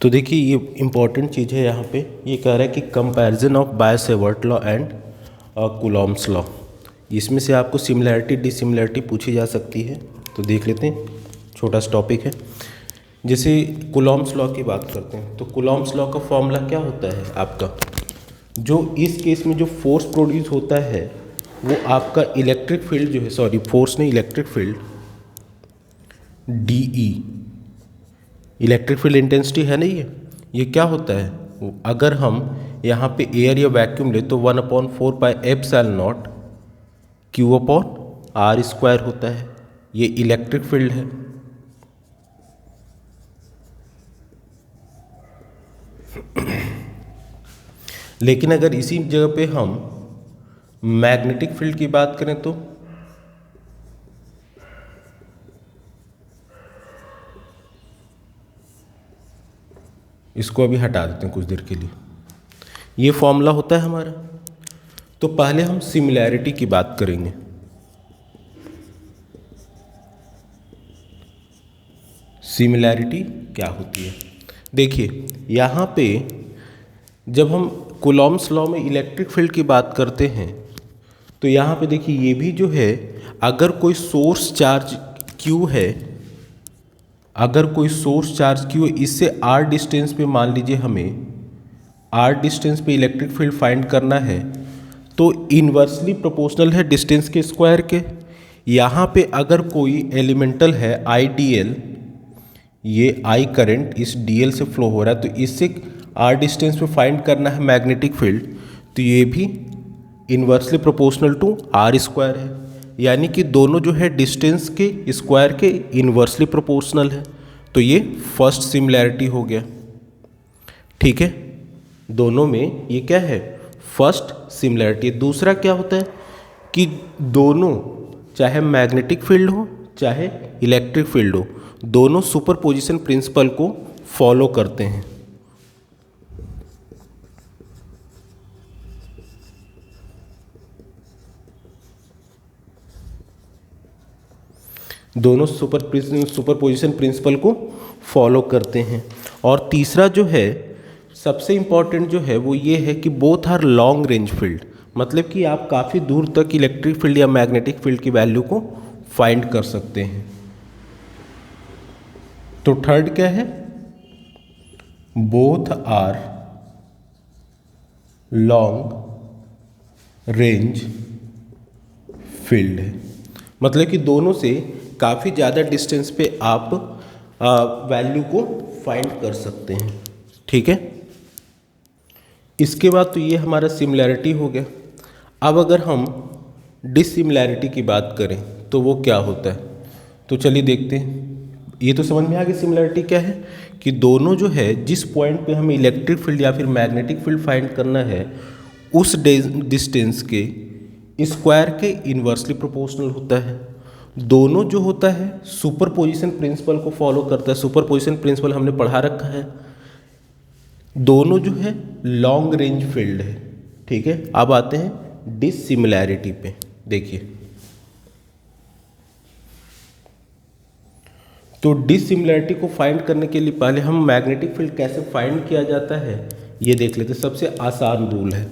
तो देखिए ये इम्पॉर्टेंट चीज़ है यहाँ पे, ये कह रहा है कि comparison of Biot-Savart law and Coulomb's law. इसमें से आपको सिमिलैरिटी डिसिमिलैरिटी पूछी जा सकती है, तो देख लेते हैं, छोटा सा टॉपिक है। जैसे कूलॉम्स लॉ की बात करते हैं, तो कूलॉम्स लॉ का फॉर्मूला क्या होता है आपका, जो इस केस में जो फोर्स प्रोड्यूस होता है वो आपका इलेक्ट्रिक फील्ड जो है, सॉरी फोर्स नहीं, electric field DE, electric field intensity है ना, ये क्या होता है, अगर हम यहाँ पे एयर या वैक्यूम ले तो 1/4πε0 Q/r² होता है, ये इलेक्ट्रिक फील्ड है। लेकिन अगर इसी जगह पे हम मैग्नेटिक फील्ड की बात करें तो इसको अभी हटा देते हैं कुछ देर के लिए, ये फॉर्मूला होता है हमारा। तो पहले हम सिमिलैरिटी की बात करेंगे। सिमिलैरिटी क्या होती है, देखिए यहाँ पे जब हम कूलॉम्स लॉ में इलेक्ट्रिक फील्ड की बात करते हैं तो यहाँ पे देखिए ये भी जो है, अगर कोई सोर्स चार्ज Q है, अगर कोई सोर्स चार्ज Q है, इससे r डिस्टेंस पे मान लीजिए हमें r डिस्टेंस पे इलेक्ट्रिक फील्ड फाइंड करना है, तो इन्वर्सली प्रोपोर्शनल है डिस्टेंस के स्क्वायर के। यहाँ पे अगर कोई एलिमेंटल है IDL, ये I करंट इस DL से फ्लो हो रहा है, तो इससे r डिस्टेंस पे फाइंड करना है मैग्नेटिक फील्ड, तो ये भी इन्वर्सली प्रोपोर्शनल टू r² है, यानी कि दोनों जो है डिस्टेंस के स्क्वायर के इन्वर्सली प्रोपोर्शनल है। तो ये फर्स्ट सिमिलैरिटी हो गया, ठीक है, दोनों में ये क्या है, फर्स्ट सिमिलैरिटी। दूसरा क्या होता है कि दोनों, चाहे मैग्नेटिक फील्ड हो चाहे इलेक्ट्रिक फील्ड हो, दोनों सुपरपोजिशन प्रिंसिपल को फॉलो करते हैं। दोनों सुपरपोजिशन प्रिंसिपल को फॉलो करते हैं। और तीसरा जो है, सबसे इम्पॉर्टेंट जो है वो ये है कि both are long range field, मतलब कि आप काफ़ी दूर तक इलेक्ट्रिक फील्ड या मैग्नेटिक फील्ड की वैल्यू को फाइंड कर सकते हैं। तो थर्ड क्या है, both are long range field है, मतलब कि दोनों से काफ़ी ज़्यादा डिस्टेंस पे आप वैल्यू को फाइंड कर सकते हैं, ठीक है। इसके बाद तो ये हमारा सिमिलैरिटी हो गया। अब अगर हम डिसिमिलैरिटी की बात करें तो वो क्या होता है, तो चलिए देखते हैं। ये तो समझ में आ गया सिमिलैरिटी क्या है, कि दोनों जो है जिस पॉइंट पे हमें इलेक्ट्रिक फील्ड या फिर मैग्नेटिक फील्ड फाइंड करना है, उस डिस्टेंस के स्क्वायर के इन्वर्सली प्रोपोर्शनल होता है। दोनों जो होता है सुपरपोजिशन प्रिंसिपल को फॉलो करता है, सुपरपोजिशन प्रिंसिपल हमने पढ़ा रखा है। दोनों जो है लॉन्ग रेंज फील्ड है, ठीक है। अब आते हैं डिसिमिलैरिटी पे, देखिए तो डिसिमिलैरिटी को फाइंड करने के लिए पहले हम मैग्नेटिक फील्ड कैसे फाइंड किया जाता है ये देख लेते हैं। सबसे आसान रूल है,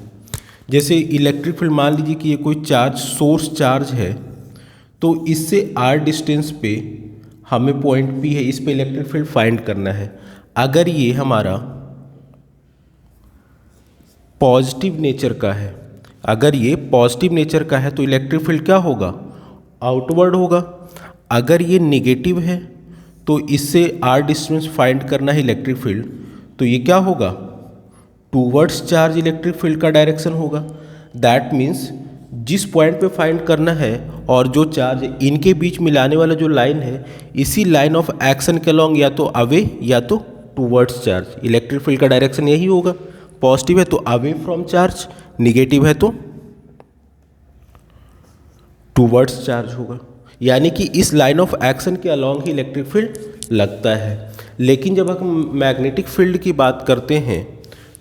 जैसे इलेक्ट्रिक फील्ड मान लीजिए कि ये कोई चार्ज, सोर्स चार्ज है, तो इससे r डिस्टेंस पे हमें पॉइंट P है, इस पे इलेक्ट्रिक फील्ड फाइंड करना है। अगर ये हमारा पॉजिटिव नेचर का है, अगर ये पॉजिटिव नेचर का है तो इलेक्ट्रिक फील्ड क्या होगा, आउटवर्ड होगा। अगर ये नेगेटिव है तो इससे r डिस्टेंस फाइंड करना है इलेक्ट्रिक फील्ड, तो ये क्या होगा, टूवर्ड्स चार्ज इलेक्ट्रिक फील्ड का डायरेक्शन होगा। दैट मीन्स जिस पॉइंट पे फाइंड करना है और जो चार्ज इनके बीच मिलाने वाला जो लाइन है, इसी लाइन ऑफ एक्शन के अलॉन्ग या तो अवे या तो टूवर्ड्स चार्ज, इलेक्ट्रिक फील्ड का डायरेक्शन यही होगा। पॉजिटिव है तो अवे फ्रॉम चार्ज, निगेटिव है तो टूवर्ड्स चार्ज होगा, यानी कि इस लाइन ऑफ एक्शन के अलॉन्ग ही इलेक्ट्रिक फील्ड लगता है। लेकिन जब हम मैग्नेटिक फील्ड की बात करते हैं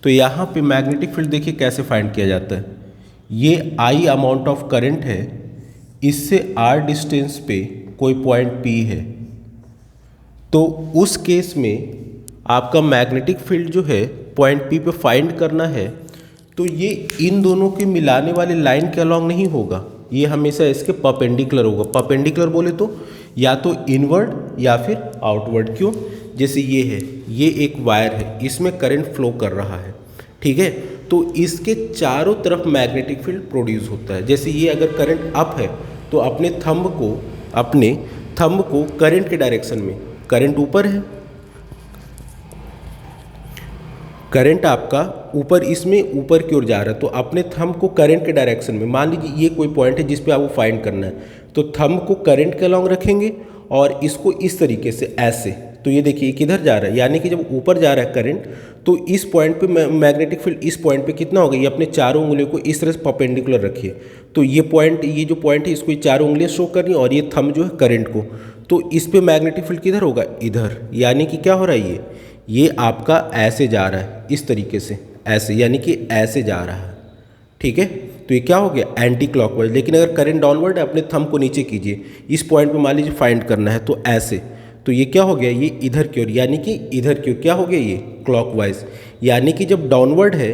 तो यहाँ पे मैग्नेटिक फील्ड देखिए कैसे फाइंड किया जाता है। ये I अमाउंट ऑफ करंट है, इससे r डिस्टेंस पे कोई पॉइंट P है, तो उस केस में आपका मैग्नेटिक फील्ड जो है पॉइंट पी पे फाइंड करना है, तो ये इन दोनों के मिलाने वाली लाइन के अलॉन्ग नहीं होगा, ये हमेशा इसके परपेंडिकुलर होगा। परपेंडिकुलर बोले तो या तो इनवर्ड या फिर आउटवर्ड। क्यों? जैसे ये है, ये एक वायर है, इसमें करंट फ्लो कर रहा है, ठीक है, तो इसके चारों तरफ मैग्नेटिक फील्ड प्रोड्यूस होता है। जैसे ये अगर करंट अप है तो अपने थंब को करंट के डायरेक्शन में, करंट ऊपर है, करंट आपका ऊपर, इसमें ऊपर की ओर जा रहा है, तो अपने थंब को करंट के डायरेक्शन में, मान लीजिए ये कोई पॉइंट है जिस पे आपको फाइंड करना है, तो थंब को करंट के अलॉन्ग रखेंगे और इसको इस तरीके से ऐसे, तो ये देखिए किधर जा रहा है, यानी कि जब ऊपर जा रहा है करंट तो इस पॉइंट पे मैग्नेटिक फील्ड इस पॉइंट पे कितना होगा, ये अपने चारों उंगलियों को इस तरह से परपेंडिकुलर रखिए, तो ये पॉइंट, ये जो पॉइंट है इसको चारों उंगलियां शो करनी और ये थंब जो है करंट को, तो इस पे मैग्नेटिक फील्ड किधर होगा, इधर, यानी कि क्या हो रहा है, ये आपका ऐसे जा रहा है, इस तरीके से ऐसे, यानी कि ऐसे जा रहा है, ठीक है, तो ये क्या हो गया, एंटी क्लॉकवाइज। लेकिन अगर करंट डाउनवर्ड है, अपने थंब को नीचे कीजिए, इस पॉइंट पे मान लीजिए फाइंड करना है, तो ऐसे, तो ये क्या हो गया, ये इधर की ओर, यानी कि इधर की ओर क्या हो गया, ये क्लॉकवाइज, यानी कि जब डाउनवर्ड है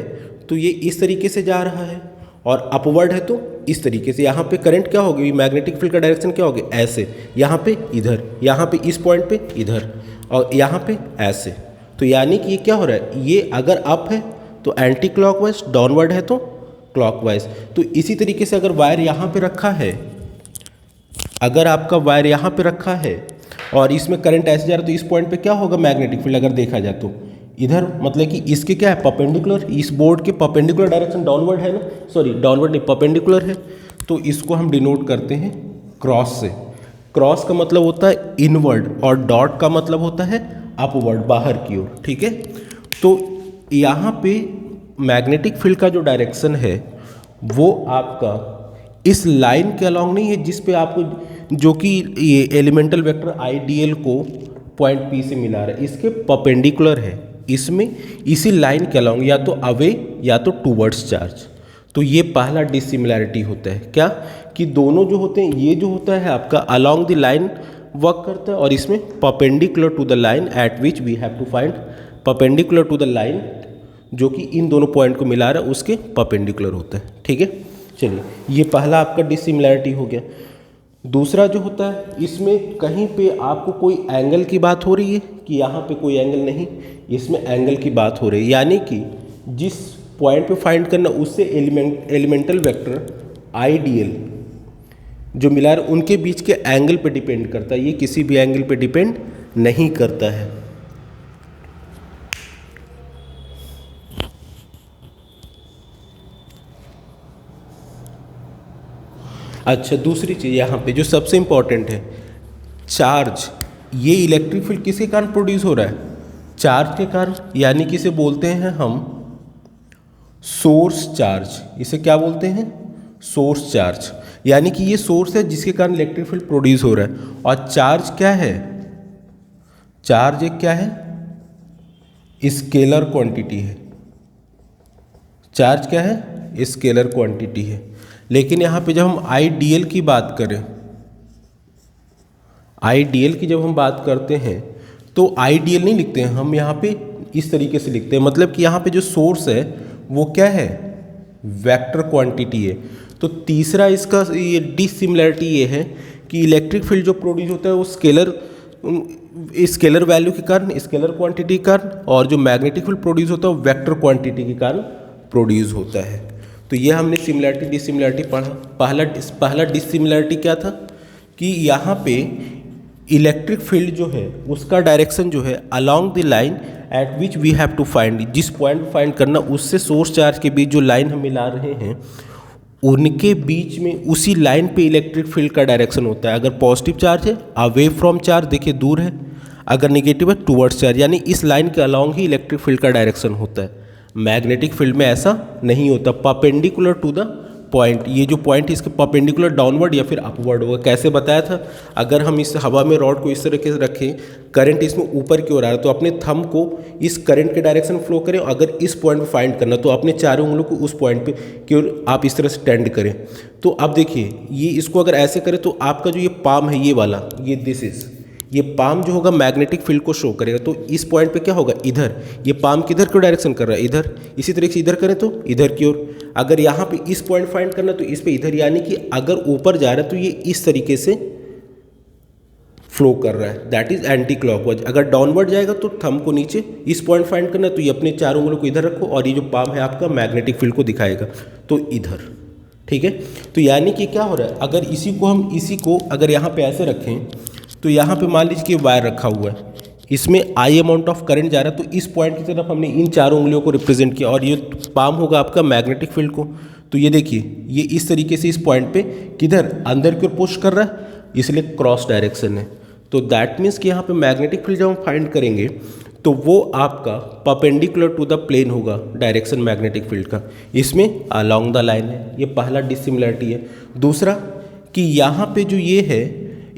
तो ये इस तरीके से जा रहा है और अपवर्ड है तो इस तरीके से। यहाँ पे करंट क्या होगी, मैग्नेटिक फील्ड का डायरेक्शन क्या होगा, ऐसे, यहाँ पे इधर, यहाँ पे इस पॉइंट पे इधर और यहाँ पे ऐसे, तो यानी कि ये क्या हो रहा है, ये अगर अप है तो एंटी क्लॉकवाइज, डाउनवर्ड है तो क्लॉकवाइज। तो इसी तरीके से अगर वायर यहाँ पे रखा है, अगर आपका वायर यहाँ पे रखा है और इसमें करंट ऐसे जा रहा है, तो इस पॉइंट पे क्या होगा मैग्नेटिक फील्ड, अगर देखा जाए तो इधर, मतलब कि इसके क्या है, परपेंडिकुलर, इस बोर्ड के परपेंडिकुलर डायरेक्शन डाउनवर्ड है ना, सॉरी डाउनवर्ड नहीं, परपेंडिकुलर है, तो इसको हम डिनोट करते हैं क्रॉस से। क्रॉस का मतलब होता है इनवर्ड और डॉट का मतलब होता है अपवर्ड, बाहर की ओर, ठीक है। तो यहाँ पे मैग्नेटिक फील्ड का जो डायरेक्शन है वो आपका इस लाइन के अलॉन्ग नहीं है जिस पे आपको, जो कि ये एलिमेंटल वेक्टर आईडीएल को पॉइंट पी से मिला रहा है, इसके परपेंडिकुलर है, इसमें इसी लाइन के अलॉन्ग, या तो अवे या तो टूवर्ड्स चार्ज। तो ये पहला डिसिमिलैरिटी होता है, क्या कि दोनों जो होते हैं, ये जो होता है आपका अलॉन्ग द लाइन वर्क करता है और इसमें perpendicular to the line at which we have to find, perpendicular to the line जो कि इन दोनों पॉइंट को मिला रहा है उसके परपेंडिकुलर होता है, ठीक है। चलिए, ये पहला आपका डिसिमिलैरिटी हो गया। दूसरा जो होता है, इसमें कहीं पे आपको कोई एंगल की बात हो रही है कि यहाँ पे कोई एंगल नहीं, इसमें एंगल की बात हो रही है, यानी कि जिस पॉइंट पे फाइंड करना उससे एलिमेंटल वेक्टर आईडीएल जो मिला रहा है उनके बीच के एंगल पे डिपेंड करता है, ये किसी भी एंगल पे डिपेंड नहीं करता है। अच्छा, दूसरी चीज़ यहाँ पे जो सबसे इम्पॉर्टेंट है, चार्ज, ये इलेक्ट्रिक फील्ड किसके कारण प्रोड्यूस हो रहा है, चार्ज के कारण, यानी कि इसे बोलते हैं हम सोर्स चार्ज। इसे क्या बोलते हैं, सोर्स चार्ज, यानी कि ये सोर्स है जिसके कारण इलेक्ट्रिक फील्ड प्रोड्यूस हो रहा है। और चार्ज क्या है, चार्ज एक क्या है, स्केलर क्वांटिटी है, चार्ज क्या है, स्केलर क्वांटिटी है। लेकिन यहाँ पे जब हम आईडीएल की बात करें, आईडीएल की जब हम बात करते हैं तो आईडीएल नहीं लिखते हैं हम, यहाँ पे इस तरीके से लिखते हैं, मतलब कि यहाँ पे जो सोर्स है वो क्या है, वेक्टर क्वांटिटी है। तो तीसरा इसका ये डिसिमिलैरिटी ये है कि इलेक्ट्रिक फील्ड जो प्रोड्यूस होता है वो स्केलर वैल्यू के कारण, स्केलर क्वांटिटी के कारण, और जो मैग्नेटिक फील्ड प्रोड्यूस होता है वो वेक्टर क्वांटिटी के कारण प्रोड्यूस होता है। तो ये हमने सिमिलैरिटी डिसिमिलैरिटी पढ़ा। पहला डिसिमिलैरिटी क्या था कि यहाँ पे इलेक्ट्रिक फील्ड जो है उसका डायरेक्शन जो है along the line at which we have to find, जिस पॉइंट फाइंड करना उससे सोर्स चार्ज के बीच जो लाइन हम मिला रहे हैं उनके बीच में उसी लाइन पे इलेक्ट्रिक फील्ड का डायरेक्शन होता है। अगर पॉजिटिव चार्ज है अवे फ्रॉम चार्ज, देखिए दूर है, अगर नेगेटिव है टुवर्ड्स चार्ज, यानी इस लाइन के अलोंग ही इलेक्ट्रिक फील्ड का डायरेक्शन होता है। मैग्नेटिक फील्ड में ऐसा नहीं होता, परपेंडिकुलर टू द पॉइंट, ये जो पॉइंट है इसके परपेंडिकुलर डाउनवर्ड या फिर अपवर्ड होगा। कैसे बताया था, अगर हम इस हवा में रॉड को इस तरीके से रखें, करंट इसमें ऊपर की ओर आ रहा है तो अपने थंब को इस करंट के डायरेक्शन फ्लो करें, अगर इस पॉइंट पे फाइंड करना तो अपने चारों उंगलियों को उस पॉइंट पे की ओर आप इस तरह से टेंड करें। तो अब देखिए, ये इसको अगर ऐसे करें तो आपका जो ये पाम है ये वाला, ये दिस इज, ये पाम जो होगा मैग्नेटिक फील्ड को शो करेगा। तो इस पॉइंट पे क्या होगा, इधर ये पाम किधर की डायरेक्शन कर रहा है, इधर। इसी तरीके से इधर करें तो इधर की ओर। अगर यहाँ पे इस पॉइंट फाइंड करना तो इस पे इधर, यानी कि अगर ऊपर जा रहा है तो ये इस तरीके से फ्लो कर रहा है, दैट इज एंटी क्लॉकवाइज। अगर डाउनवर्ड जाएगा तो थंब को नीचे, इस पॉइंट फाइंड करना तो ये अपने चारों उंगलियों को इधर रखो और ये जो पाम है आपका मैग्नेटिक फील्ड को दिखाएगा तो इधर, ठीक है। तो यानी कि क्या हो रहा है, अगर इसी को अगर यहाँ पे ऐसे रखें तो यहाँ पे मान लीजिए कि वायर रखा हुआ है, इसमें आई अमाउंट ऑफ करंट जा रहा है, तो इस पॉइंट की तरफ हमने इन चारों उंगलियों को रिप्रेजेंट किया और ये पाम होगा आपका मैग्नेटिक फील्ड को। तो ये देखिए ये इस तरीके से इस पॉइंट पे किधर अंदर की ओर पुश कर रहा है, इसलिए क्रॉस डायरेक्शन है। तो दैट मीन्स कि यहाँ पे मैग्नेटिक फील्ड जब हम फाइंड करेंगे तो वो आपका परपेंडिकुलर टू द प्लेन होगा डायरेक्शन मैग्नेटिक फील्ड का, इसमें अलोंग द लाइन है। ये पहला डिसिमिलरिटी है। दूसरा कि यहाँ पे जो ये है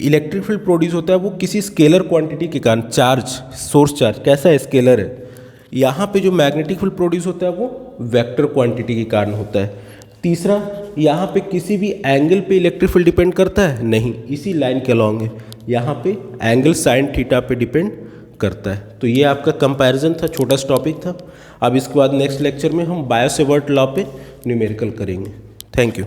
इलेक्ट्रिक फील्ड प्रोड्यूस होता है वो किसी स्केलर क्वांटिटी के कारण, चार्ज, सोर्स चार्ज कैसा है, स्केलर है। यहाँ पे जो मैग्नेटिक फील्ड प्रोड्यूस होता है वो वेक्टर क्वांटिटी के कारण होता है। तीसरा, यहाँ पे किसी भी एंगल पे इलेक्ट्रिक फील्ड डिपेंड करता है, नहीं, इसी लाइन के अलॉन्ग है। यहाँ पे एंगल साइन थीटा पे डिपेंड करता है। तो ये आपका कंपैरिजन था, छोटा सा टॉपिक था। अब इसके बाद नेक्स्ट लेक्चर में हम बायो सेवर्ट लॉ पे न्यूमेरिकल करेंगे। Thank you.